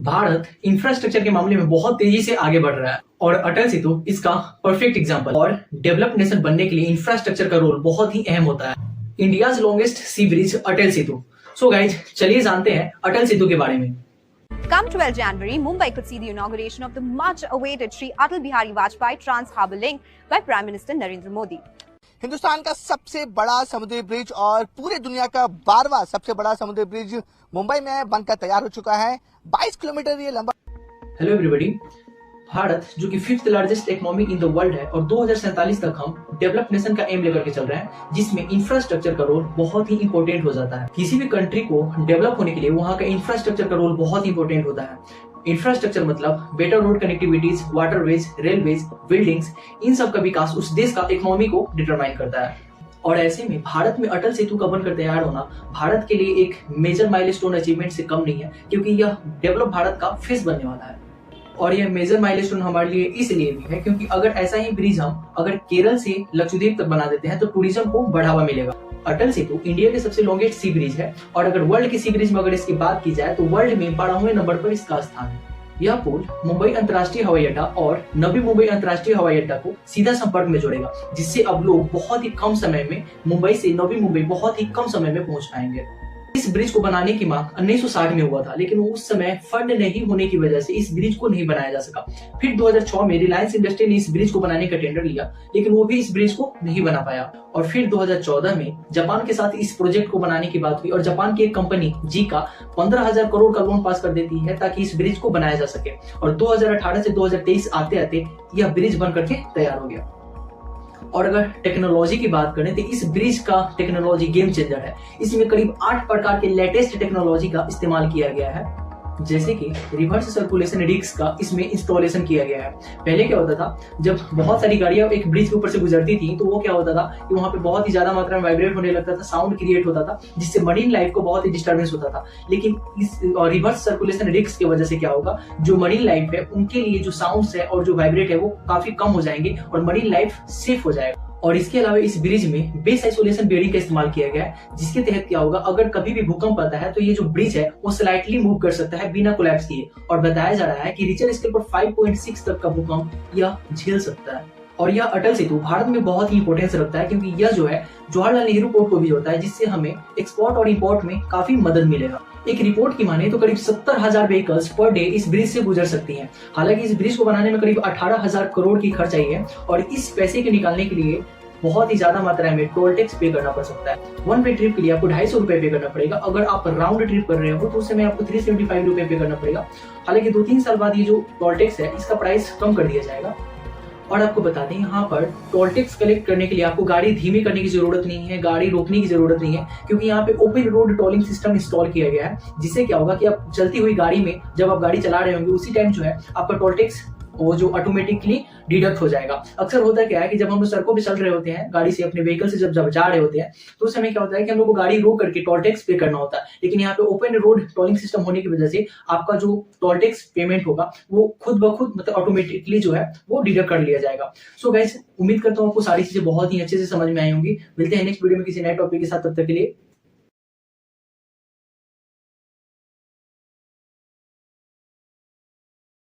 Bharat infrastructure के मामले में बहुत तेजी से आगे बढ़ रहा है और अटल सेतु इसका परफेक्ट एग्जांपल। और डेवलप्ड नेशन बनने के लिए इंफ्रास्ट्रक्चर का रोल बहुत ही अहम होता है। इंडियाज लॉन्गेस्ट सी bridge Atal Setu. So guys, चलिए जानते हैं अटल सेतु के बारे में। Come 12 January, Mumbai could see the inauguration of the much-awaited Shri Atal Bihari Vajpayee Trans-Harbour Link by Prime Minister Narendra Modi. Hindustan का सबसे बड़ा समुद्री ब्रिज और पूरे दुनिया का 12वां सबसे बड़ा समुद्री ब्रिज मुंबई में बनकर तैयार हो चुका है। 22 किलोमीटर ये लंबा। Hello everybody. भारत जो कि 5th largest economy in the world है और 2047 तक हम डेवलप्ड नेशन का एम लेकर के चल रहे हैं, जिसमें इंफ्रास्ट्रक्चर का रोल बहुत ही इंपॉर्टेंट हो जाता है। किसी भी कंट्री को डेवलप होने के लिए वहाँ का इंफ्रास्ट्रक्चर का रोल बहुत इंपॉर्टेंट होता है। इंफ्रास्ट्रक्चर मतलब better road connectivities, waterways, railways, buildings, इन सब का विकास उस देश का इकोनॉमी को डिटरमाइन करता है। और ऐसे में भारत में अटल सेतु का बनकर तैयार होना भारत के लिए एक मेजर माइलस्टोन अचीवमेंट से कम नहीं है, क्योंकि यह डेवलप भारत का फेस बनने वाला है। और यह मेजर माइलस्टोन हमारे लिए इसलिए भी है क्योंकि अगर ऐसा ही ब्रिज हम अगर केरल से लक्षद्वीप तक बना देते हैं तो टूरिज्म को बढ़ावा मिलेगा। अटल सेतु इंडिया के सबसे लॉन्गेस्ट सी ब्रिज है और अगर वर्ल्ड के सी ब्रिज में अगर इसकी बात की जाए तो वर्ल्ड में 12वें नंबर पर इसका स्थान है। यह पुल मुंबई अंतर्राष्ट्रीय हवाई अड्डा और नवी मुंबई अंतर्राष्ट्रीय हवाई अड्डा को सीधा संपर्क में जोड़ेगा, जिससे अब लोग बहुत ही कम समय में मुंबई से नवी मुंबई बहुत ही कम समय में पहुंच पाएंगे। इस ब्रिज को बनाने की मांग 1960 में हुआ था, लेकिन उस समय फंड नहीं होने की वजह से इस ब्रिज को नहीं बनाया जा सका। फिर 2006 में रिलायंस इंडस्ट्री ने इस ब्रिज को बनाने का टेंडर लिया, लेकिन वो भी इस ब्रिज को नहीं बना पाया। और फिर 2014 में जापान के साथ इस प्रोजेक्ट को बनाने की बात हुई और जापान की एक कंपनी जीका 15,000 करोड़ का लोन पास कर देती है ताकि इस ब्रिज को बनाया जा सके। और 2018 से 2023 आते आते यह ब्रिज बन करके तैयार हो गया। और अगर टेक्नोलॉजी की बात करें तो इस ब्रिज का टेक्नोलॉजी गेम चेंजर है। इसमें करीब 8 प्रकार के लेटेस्ट टेक्नोलॉजी का इस्तेमाल किया गया है, जैसे कि रिवर्स सर्कुलेशन रिग्स का इसमें इंस्टॉलेशन किया गया है। पहले क्या होता था, जब बहुत सारी गाड़ियां एक ब्रिज के ऊपर से गुजरती थी तो वो क्या होता था कि वहां पे बहुत ही ज्यादा मात्रा में वाइब्रेट होने लगता था, साउंड क्रिएट होता था, जिससे मरीन लाइफ को बहुत ही डिस्टर्बेंस होता था। लेकिन इस रिवर्स सर्कुलेशन रिग्स की वजह से क्या होगा, जो मरीन लाइफ है उनके लिए जो साउंड है और जो वाइब्रेट है वो काफी कम हो जाएंगे और मरीन लाइफ सेफ हो जाएगा। और इसके अलावा इस ब्रिज में बेस आइसोलेशन बेयरिंग का इस्तेमाल किया गया है, जिसके तहत क्या होगा, अगर कभी भी भूकंप आता है तो ये जो ब्रिज है वो स्लाइटली मूव कर सकता है बिना कोलैप्स किए। और बताया जा रहा है कि रिचर स्केल पर 5.6 तक का भूकंप यह झेल सकता है। और यह अटल सेतु भारत में बहुत ही इंपॉर्टेंस रखता है, क्योंकि यह जो है जवाहरलाल नेहरू पोर्ट को भी जोड़ता है, जिससे हमें एक्सपोर्ट और इंपोर्ट में काफी मदद मिलेगा। एक रिपोर्ट की माने तो करीब 70,000 व्हीकल्स पर डे इस ब्रिज से गुजर सकती हैं। हालांकि इस ब्रिज को बनाने में करीब 18,000 करोड़ की खर्च आई है और इस पैसे के निकालने के लिए बहुत ही ज्यादा मात्रा में टोल टैक्स पे करना पड़ सकता है। वन वे ट्रिप के लिए आपको 250 रुपए पे करना पड़ेगा। अगर आप राउंड ट्रिप कर रहे हो तो उस समय आपको 375 रुपए पे करना पड़ेगा। हालांकि 2-3 साल बाद ये जो टोल टैक्स है इसका प्राइस कम कर दिया जाएगा। और आपको बता दें, यहाँ पर टोल टैक्स कलेक्ट करने के लिए आपको गाड़ी धीमी करने की जरूरत नहीं है, गाड़ी रोकने की जरूरत नहीं है, क्योंकि यहाँ पे open road tolling system install किया गया है, जिससे क्या होगा कि आप चलती हुई गाड़ी में जब आप गाड़ी चला रहे होंगे उसी टाइम जो है आपका टोल टैक्स वो जो ऑटोमेटिकली डिडक्ट हो जाएगा। अक्सर होता क्या है कि जब हम लोग सड़कों पे चल रहे होते हैं गाड़ी से, अपने व्हीकल से जब जा रहे होते हैं तो उस समय क्या होता है कि हम लोग को गाड़ी रोक करके टोल टैक्स पे करना होता है। लेकिन यहाँ पे ओपन रोड टोलिंग सिस्टम होने की वजह से आपका जो टोल टैक्स पेमेंट होगा वो खुद ब खुद मतलब ऑटोमेटिकली जो है वो डिडक्ट कर लिया जाएगा। सो गाइस, उम्मीद करता हूँ आपको सारी चीजें बहुत ही अच्छे से समझ में आई होंगी। मिलते हैं नेक्स्ट वीडियो में किसी नए टॉपिक के साथ, तब तक के लिए